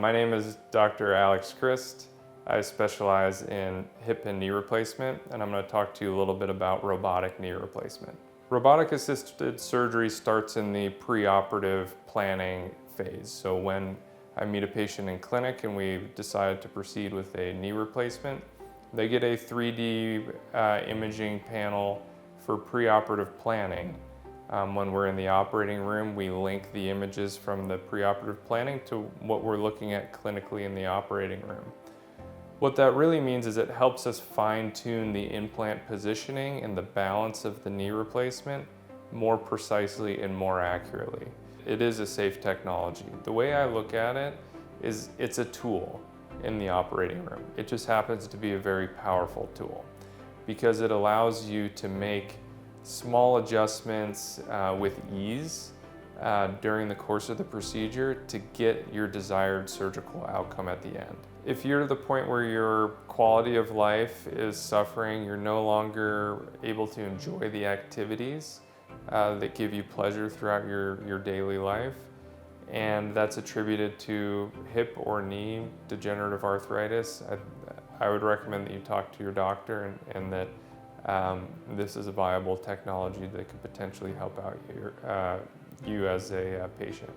My name is Dr. Alex Christ. I specialize in hip and knee replacement, and I'm going to talk to you a little bit about robotic knee replacement. Robotic-assisted surgery starts in the preoperative planning phase. So when I meet a patient in clinic and we decide to proceed with a knee replacement, they get a 3D imaging panel for preoperative planning. When we're in the operating room, we link the images from the preoperative planning to what we're looking at clinically in the operating room. What that really means is it helps us fine-tune the implant positioning and the balance of the knee replacement more precisely and more accurately. It is a safe technology. The way I look at it is it's a tool in the operating room. It just happens to be a very powerful tool because it allows you to make small adjustments with ease during the course of the procedure to get your desired surgical outcome at the end. If you're to the point where your quality of life is suffering, you're no longer able to enjoy the activities that give you pleasure throughout your daily life, and that's attributed to hip or knee degenerative arthritis, I would recommend that you talk to your doctor and that this is a viable technology that could potentially help out you as a patient.